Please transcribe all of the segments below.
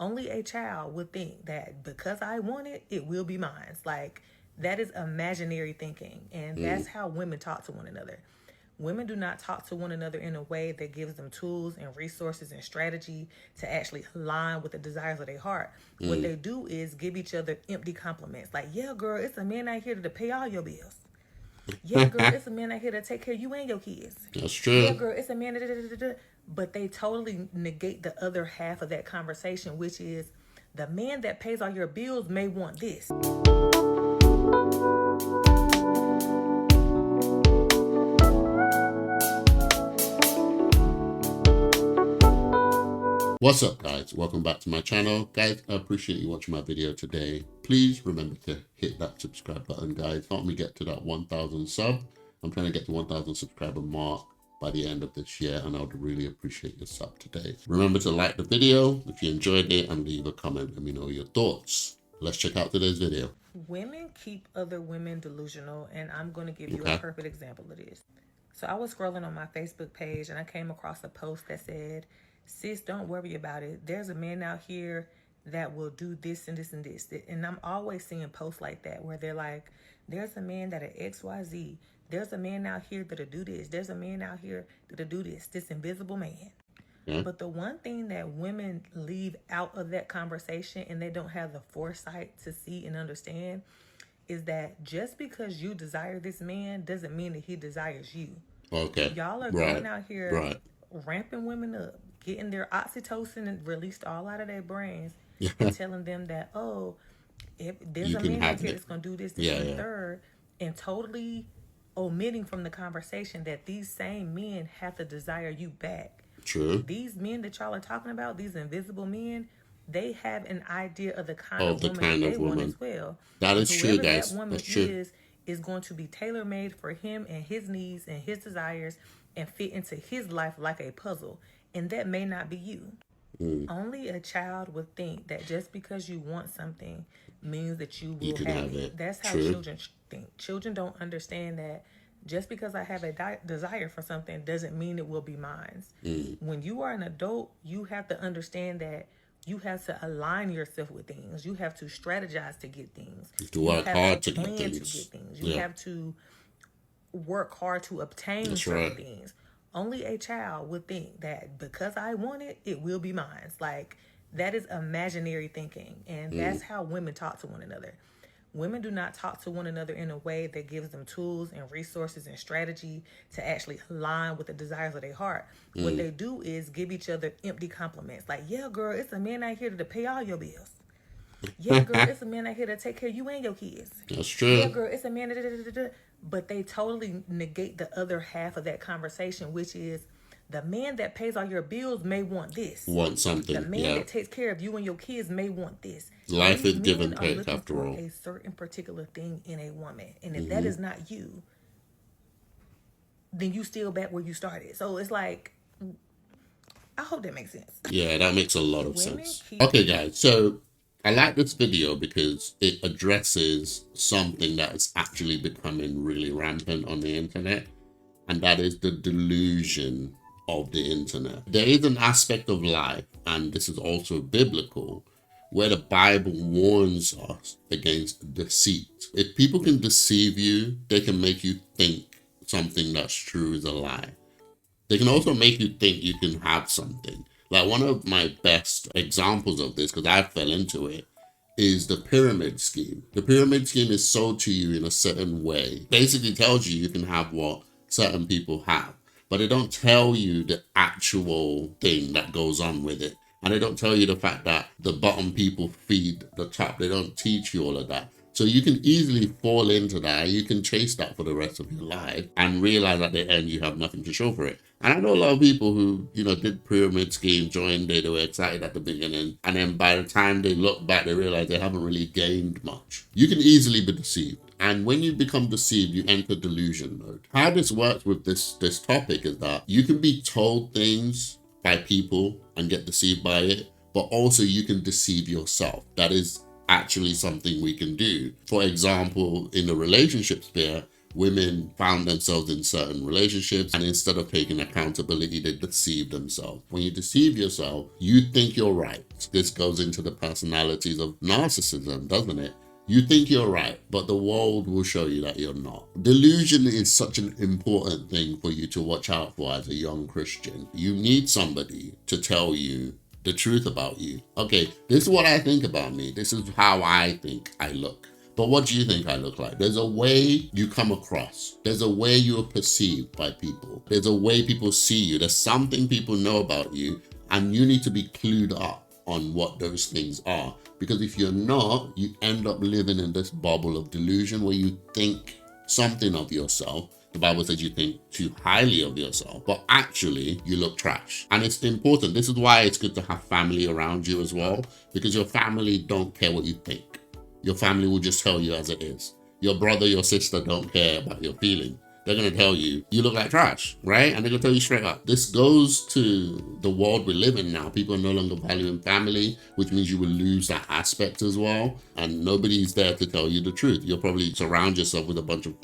Only a child would think that because I want it, it will be mine. Like, that is imaginary thinking. And that's how women talk to one another. Women do not talk to one another in a way that gives them tools and resources and strategy to actually align with the desires of their heart. What they do is give each other empty compliments. Like, yeah, girl, it's a man out here to pay all your bills. Yeah, girl, it's a man out here to take care of you and your kids. That's true. Yeah, girl, it's a man. But they totally negate the other half of that conversation, which is the man that pays all your bills may want this. What's up, guys? Welcome back to my channel. Guys, I appreciate you watching my video today. Please remember to hit that subscribe button, guys. Help me get to that 1,000 sub. I'm trying to get to 1,000 subscriber mark by the end of this year, and I would really appreciate your sub today. Remember to like the video if you enjoyed it and leave a comment. Let me know your thoughts. Let's check out today's video. Women keep other women delusional, and I'm going to give you a perfect example of this. So I was scrolling on my Facebook page, and I came across a post that said, "Sis, don't worry about it. There's a man out here that will do this and this and this." And I'm always seeing posts like that where they're like, there's a man that'll XYZ. There's a man out here that'll do this. There's a man out here that'll do this invisible man. But the one thing that women leave out of that conversation, and they don't have the foresight to see and understand, is that just because you desire this man doesn't mean that he desires you. Okay. Y'all are going out here ramping women up, getting their oxytocin and released all out of their brains, and telling them that, oh, if there's a man out here that's going to do this, and the third, and totally omitting from the conversation that these same men have to desire you back. True. These men that y'all are talking about, these invisible men, they have an idea of the kind of woman they want as well. That is true, guys. That woman is going to be tailor-made for him and his needs and his desires and fit into his life like a puzzle. And that may not be you. Only a child would think that just because you want something means that you will have it. That's how children think. Children don't understand that just because I have a desire for something doesn't mean it will be mine. When you are an adult, you have to understand that you have to align yourself with things. You have to strategize to get things. You have to work hard to get things. You have to work hard to obtain certain things. Only a child would think that because I want it, it will be mine. Like, that is imaginary thinking. And that's how women talk to one another. Women do not talk to one another in a way that gives them tools and resources and strategy to actually align with the desires of their heart. What they do is give each other empty compliments. Like, yeah, girl, it's a man out here to pay all your bills. Yeah, girl, it's a man out here to take care of you and your kids. That's true. Yeah, girl, it's a man. But they totally negate the other half of that conversation, which is the man that pays all your bills may want this. Want something. The man that takes care of you and your kids may want this. Life is give and take after all. A certain particular thing in a woman. And if that is not you, then you still back where you started. So it's like, I hope that makes sense. Yeah, that makes a lot of sense. Okay, guys, so I like this video because it addresses something that is actually becoming really rampant on the internet, and that is the delusion of the internet. There is an aspect of life, and this is also biblical, where the Bible warns us against deceit. If people can deceive you, they can make you think something that's true is a lie. They can also make you think you can have something. Like, one of my best examples of this, because I fell into it, is the pyramid scheme. The pyramid scheme is sold to you in a certain way. Basically tells you can have what certain people have, but they don't tell you the actual thing that goes on with it. And they don't tell you the fact that the bottom people feed the top. They don't teach you all of that. So you can easily fall into that. You can chase that for the rest of your life and realize at the end you have nothing to show for it. And I know a lot of people who, did pyramid scheme, joined it, they were excited at the beginning. And then by the time they look back, they realize they haven't really gained much. You can easily be deceived. And when you become deceived, you enter delusion mode. How this works with this topic is that you can be told things by people and get deceived by it, but also you can deceive yourself. That is actually something we can do. For example, in the relationship sphere, women found themselves in certain relationships, and instead of taking accountability, they deceive themselves. When you deceive yourself, you think you're right. This goes into the personalities of narcissism, doesn't it? You think you're right, but the world will show you that you're not. Delusion is such an important thing for you to watch out for as a young Christian. You need somebody to tell you the truth about you. Okay, this is what I think about me. This is how I think I look. But what do you think I look like? There's a way you come across. There's a way you are perceived by people. There's a way people see you. There's something people know about you, and you need to be clued up on what those things are. Because if you're not, you end up living in this bubble of delusion where you think something of yourself. The Bible says you think too highly of yourself, but actually you look trash. And it's important. This is why it's good to have family around you as well, because your family don't care what you think. Your family will just tell you as it is. Your brother, your sister don't care about your feelings. They're going to tell you, you look like trash, right? And they're going to tell you straight up. This goes to the world we live in now. People are no longer valuing family, which means you will lose that aspect as well. And nobody's there to tell you the truth. You'll probably surround yourself with a bunch of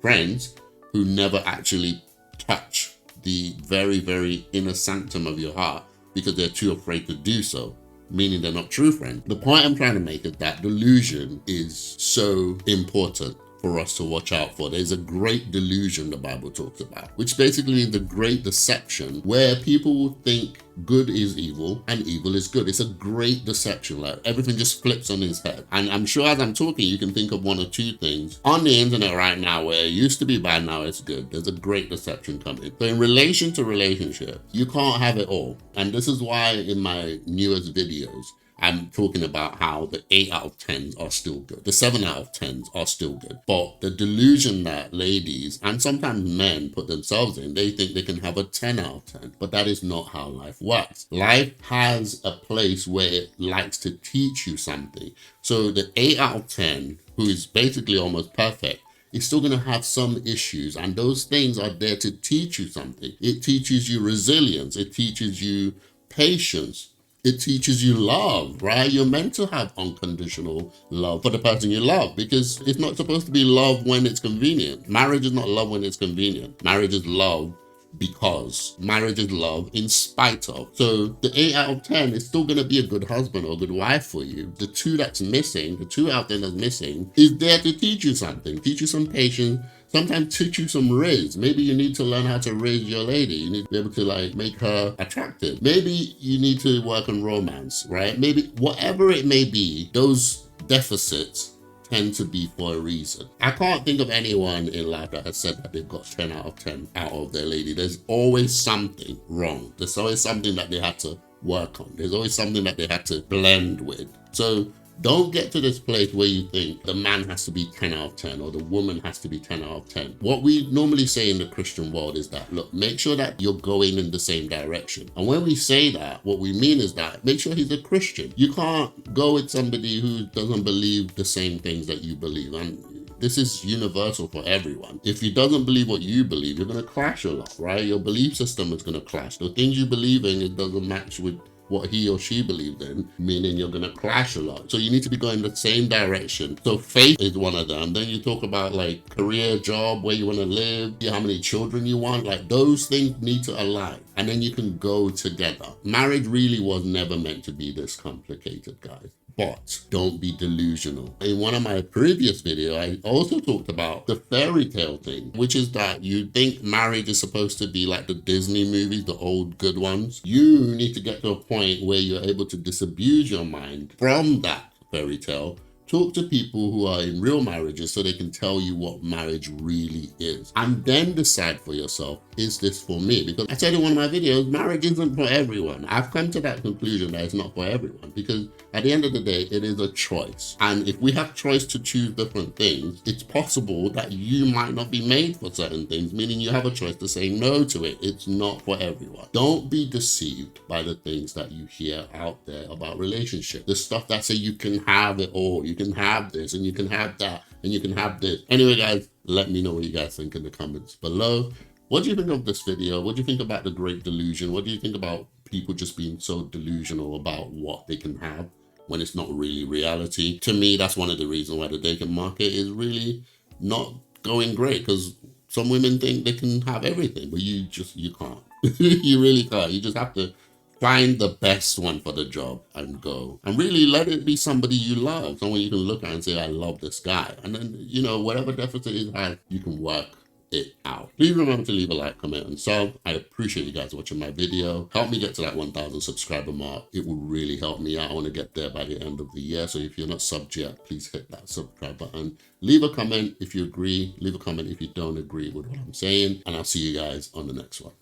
friends who never actually touch the very, very inner sanctum of your heart because they're too afraid to do so, meaning they're not true friends. The point I'm trying to make is that delusion is so important for us to watch out for. There's a great delusion the Bible talks about, which basically is the great deception where people will think good is evil and evil is good. It's a great deception. Like everything just flips on his head. And I'm sure as I'm talking, you can think of one or two things on the internet right now where it used to be bad, now it's good. There's a great deception coming. So in relation to relationship, you can't have it all. And this is why in my newest videos, I'm talking about how the 8 out of 10s are still good. The 7 out of 10s are still good. But the delusion that ladies and sometimes men put themselves in, they think they can have a 10 out of 10. But that is not how life works. Life has a place where it likes to teach you something. So the 8 out of 10, who is basically almost perfect, is still going to have some issues. And those things are there to teach you something. It teaches you resilience. It teaches you patience. It teaches you love, right? You're meant to have unconditional love for the person you love because it's not supposed to be love when it's convenient. Marriage is not love when it's convenient. Marriage is love because. Marriage is love in spite of. So the 8 out of 10 is still going to be a good husband or a good wife for you. The 2 that's missing, the 2 out of 10 that's missing is there to teach you something, teach you some patience, sometimes teach you some riz. Maybe you need to learn how to raise your lady. You need to be able to like make her attractive. Maybe you need to work on romance, right? Maybe whatever it may be, those deficits tend to be for a reason. I can't think of anyone in life that has said that they've got 10 out of 10 out of their lady. There's always something wrong. There's always something that they had to work on. There's always something that they had to blend with. So don't get to this place where you think the man has to be 10 out of 10 or the woman has to be 10 out of 10. What we normally say in the Christian world is that, look, make sure that you're going in the same direction. And when we say that, what we mean is that make sure he's a Christian. You can't go with somebody who doesn't believe the same things that you believe. And this is universal for everyone. If he doesn't believe what you believe, you're going to clash a lot, right? Your belief system is going to clash. The things you believe in, it doesn't match with what he or she believed in, meaning you're going to clash a lot. So you need to be going the same direction. So faith is one of them. Then you talk about like career, job, where you want to live, how many children you want. Like those things need to align. And then you can go together. Marriage really was never meant to be this complicated, guys. But don't be delusional. In one of my previous videos, I also talked about the fairy tale thing, which is that you think marriage is supposed to be like the Disney movies, the old good ones. You need to get to a point where you're able to disabuse your mind from that fairy tale. Talk to people who are in real marriages so they can tell you what marriage really is. And then decide for yourself, is this for me? Because I said in one of my videos, marriage isn't for everyone. I've come to that conclusion that it's not for everyone because at the end of the day, it is a choice. And if we have choice to choose different things, it's possible that you might not be made for certain things, meaning you have a choice to say no to it. It's not for everyone. Don't be deceived by the things that you hear out there about relationships. The stuff that say you can have it all. You can have this and you can have that and you can have this. Anyway, guys, let me know what you guys think in the comments below. What do you think of this video? What do you think about the great delusion? What do you think about people just being so delusional about what they can have when it's not really reality? To me, that's one of the reasons why the dating market is really not going great, because some women think they can have everything, but you can't. You really can't. You just have to find the best one for the job and go. And really let it be somebody you love, someone you can look at and say, I love this guy. And then, you know, whatever deficit it has, you can work it out. Please remember to leave a like, comment, and sub. I appreciate you guys watching my video. Help me get to that 1,000 subscriber mark. It will really help me out. I want to get there by the end of the year. So if you're not subbed yet, please hit that subscribe button. Leave a comment if you agree. Leave a comment if you don't agree with what I'm saying. And I'll see you guys on the next one.